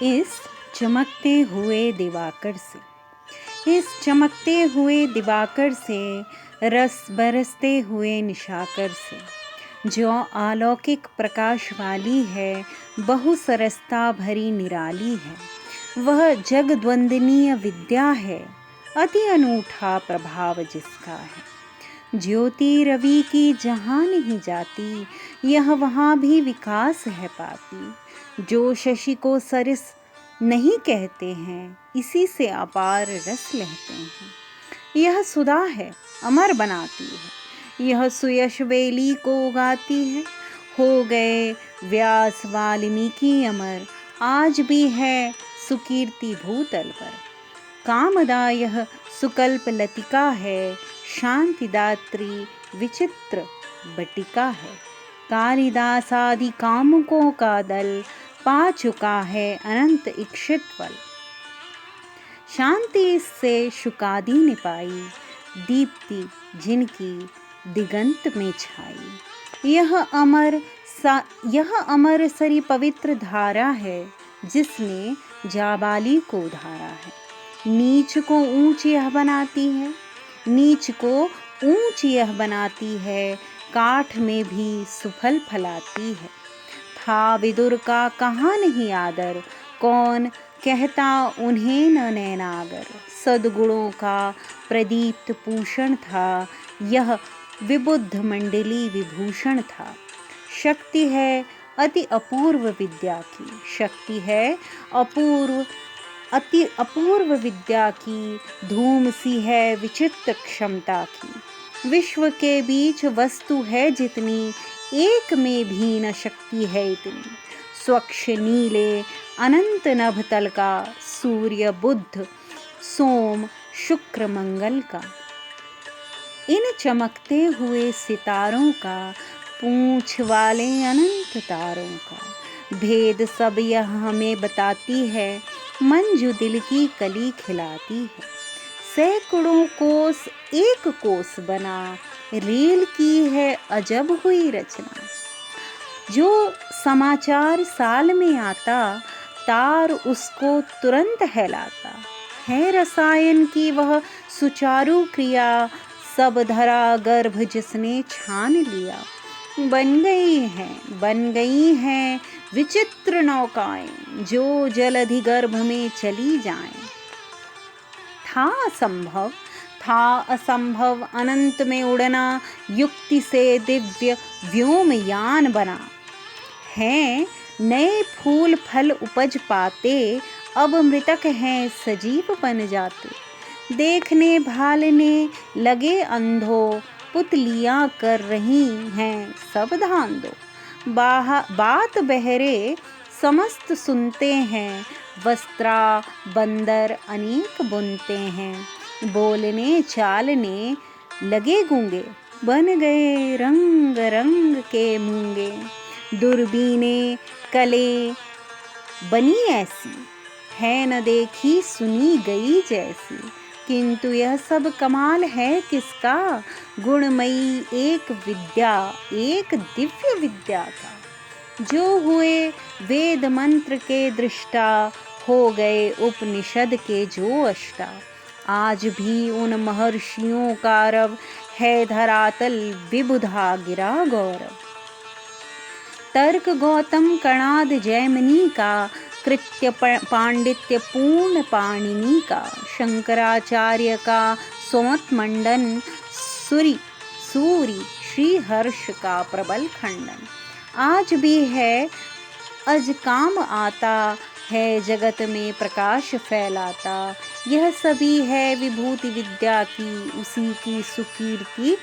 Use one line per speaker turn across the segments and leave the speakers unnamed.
इस चमकते हुए दिवाकर से, इस चमकते हुए दिवाकर से, रस बरसते हुए निशाकर से, जो अलौकिक प्रकाश वाली है, बहुसरसता भरी निराली है, वह जगद्वंदनीय विद्या है, अति अनूठा प्रभाव जिसका है। ज्योति रवि की जहाँ नहीं जाती, यह वहाँ भी विकास है पाती। जो शशि को सरस नहीं कहते हैं, इसी से अपार रस लेते हैं। यह सुधा है, अमर बनाती है, यह सुयश वेली को उगाती है। हो गए व्यास वाल्मीकि अमर, आज भी है सुकीर्ति भूतल पर। कामदा यह सुकल्प लतिका है, शांतिदात्री विचित्र बटिका है। कालिदास आदि कामुकों का दल, पा चुका है अनंत इक्षित फल। शांति इससे शुकादि ने पाई, दीप्ति जिनकी दिगंत में छाई। यह अमर सरी पवित्र धारा है, जिसने जाबाली को धारा है। नीच को ऊंच यह बनाती है, नीच को ऊंच यह बनाती है, काठ में भी सुफल फलाती है। था विदुर का कहाँ नहीं आदर, कौन कहता उन्हें न नैनागर। सद्गुणों का प्रदीप्त पूषण था, यह विबुद्ध मंडली विभूषण था। शक्ति है अति अपूर्व विद्या की, शक्ति है अति अपूर्व विद्या की, धूम सी है विचित्र क्षमता की। विश्व के बीच वस्तु है जितनी, एक में भी न शक्ति है इतनी। स्वच्छ नीले अनंत नभ तल का, सूर्य बुध सोम शुक्र मंगल का। इन चमकते हुए सितारों का, पूंछ वाले अनंत तारों का। भेद सब यह हमें बताती है, मंजू दिल की कली खिलाती है। सैकड़ों कोस एक कोस बना, रेल की है अजब हुई रचना। जो समाचार साल में आता, तार उसको तुरंत हैलाता है। रसायन की वह सुचारू क्रिया, सब धरा गर्भ जिसने छान लिया। बन गई हैं विचित्र नौकाएं, जो जलधि गर्भ में चली जाएं। था असंभव अनंत में उड़ना, युक्ति से दिव्य व्योमयान बना। हैं नए फूल फल उपज पाते, अब मृतक हैं सजीव बन जाते। देखने भालने लगे अंधो, पुतलियां कर रही हैं सब ध्यान दो। बात बहरे समस्त सुनते हैं, वस्त्रा बंदर अनेक बुनते हैं। बोलने चालने लगे गूंगे, बन गए रंग रंग के मूंगे। दूरबीने कले बनी ऐसी, है न देखी सुनी गई जैसी। किंतु यह सब कमाल है किसका, गुणमयी एक विद्या, एक दिव्य विद्या का। जो हुए वेद मंत्र के दृष्टा, हो गए उपनिषद के जो अष्टा। आज भी उन महर्षियों का रव, है धरातल विबुधा गिरा गौरव। तर्क गौतम कणाद जैमिनी का, कृत्य पांडित्य पूर्ण पाणिनि का। शंकराचार्य का सोमत मंडन, सूरी श्री हर्ष का प्रबल खंडन। आज भी है अज काम आता, है जगत में प्रकाश फैलाता। यह सभी है विभूति विद्या की, उसी की सुकीर्ति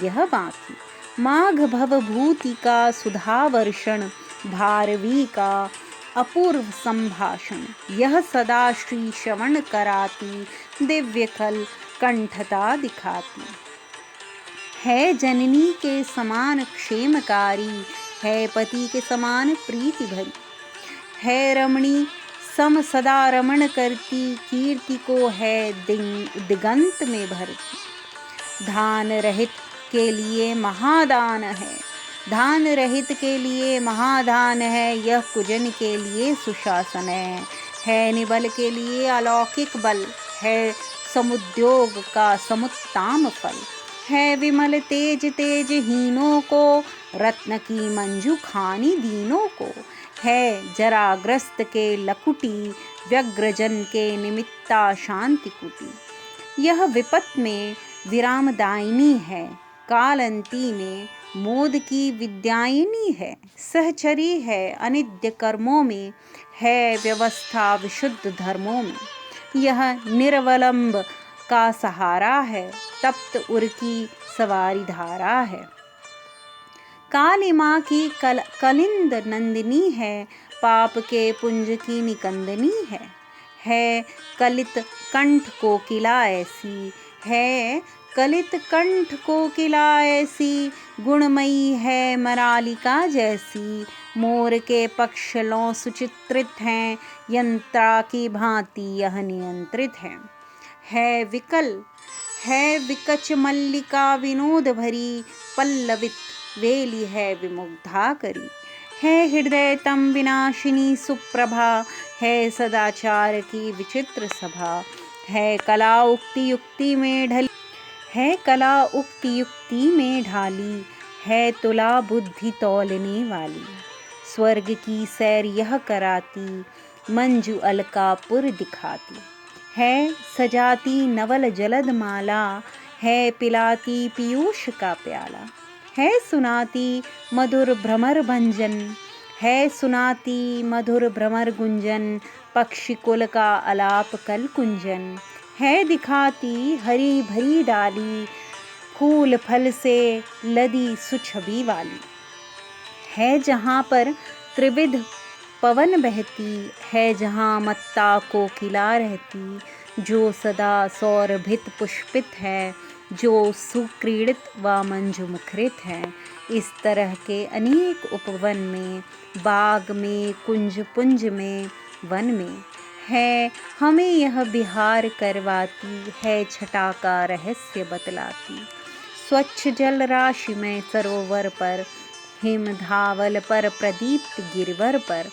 यह बाकी। माघ भव भूति का सुधा वर्षण, भारवी का अपूर्व संभाषण। यह सदा श्री श्रवण कराती, दिव्य कल कंठता दिखाती। है जननी के समान क्षेमकारी, है पति के समान प्रीति भरी। है रमणी सम सदा रमण करती, कीर्ति को है दिगंत में भरती। धान रहित के लिए महादान है, धान रहित के लिए महादान है। यह कुजन के लिए सुशासन है, है निबल के लिए अलौकिक बल, है समुद्योग का समुत्ताम फल, है विमल तेज तेजहीनों को, रत्न की मंजू खानी दीनों को, है जराग्रस्त के लकुटी, व्यग्रजन के निमित्ता शांति कुटी। यह विपत में विरामदायिनी है, कालंती में मोद की विद्यायिनी है, सहचरी है अनित्य कर्मों में, है व्यवस्था विशुद्ध धर्मों में। यह निरवलंब का सहारा है, तप्त उर की सवारी धारा है। काली माँ की कलिंद नंदिनी है, पाप के पुंज की निकंदनी है कलित कंठ कोकिला ऐसी, है कलित कंठ कोकिला ऐसी, गुणमयी है मरालिका जैसी, मोर के पक्षलों सुचित्रित हैं, यंत्रा की भांति यह नियंत्रित है विकल, है विकच मल्लिका विनोद भरी, पल्लवित वेली है विमुग्धा करी, है हृदय तम विनाशिनी सुप्रभा, है सदाचार की विचित्र सभा, है कला उक्ति युक्ति में ढली, है कला उक्ति युक्ति में ढाली, है तुला बुद्धि तौलने वाली, स्वर्ग की सैर यह कराती, मंजू अलकापुर दिखाती, है सजाती नवल जलद माला, है पिलाती पीयूष का प्याला, है सुनाती मधुर भ्रमर भंजन, है सुनाती मधुर भ्रमर गुंजन, पक्षी कुल का अलाप कल कुंजन, है दिखाती हरी भरी डाली, फूल फल से लदी सुछबी वाली, है जहाँ पर त्रिविध पवन बहती, है जहाँ मत्ता कोकिला रहती, जो सदा सौरभित पुष्पित है, जो सुक्रीडित व मंजु मुखरित है। इस तरह के अनेक उपवन में, बाग में, कुंज पुंज में, वन में है हमें यह विहार करवाती, है छटा का रहस्य बतलाती। स्वच्छ जल राशि में सरोवर पर, हिम धावल पर प्रदीप्त गिरवर पर,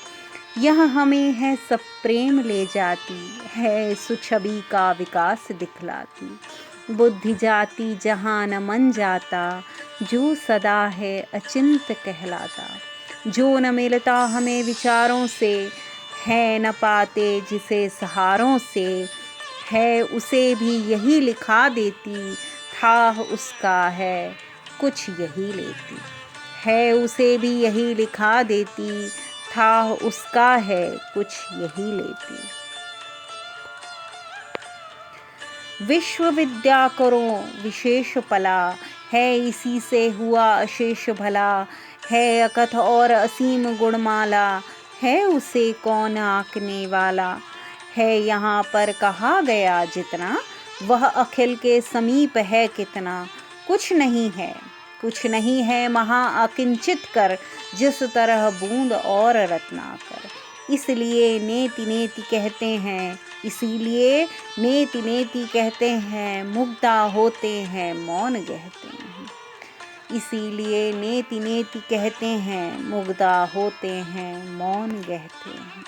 यह हमें है सब प्रेम ले जाती, है सुछबी का विकास दिखलाती। बुद्धि जाती जहाँ न मन जाता, जो सदा है अचिंत कहलाता, जो न मिलता हमें विचारों से, है न पाते जिसे सहारों से, है उसे भी यही लिखा देती, था उसका है कुछ यही लेती, है उसे भी यही लिखा देती, था उसका है कुछ यही लेती। विश्व विद्या करो विशेष पला, है इसी से हुआ अशेष भला, है अकथ और असीम गुणमाला, है उसे कौन आंकने वाला, है यहाँ पर कहा गया जितना, वह अखिल के समीप है कितना। कुछ नहीं है महा अकिंचित कर, जिस तरह बूंद और रत्नाकर। इसीलिए नेति नेति कहते हैं, मुग्धा होते हैं मौन गहते हैं। इसीलिए नेति कहते हैं, मुग्धा होते हैं मौन गहते हैं।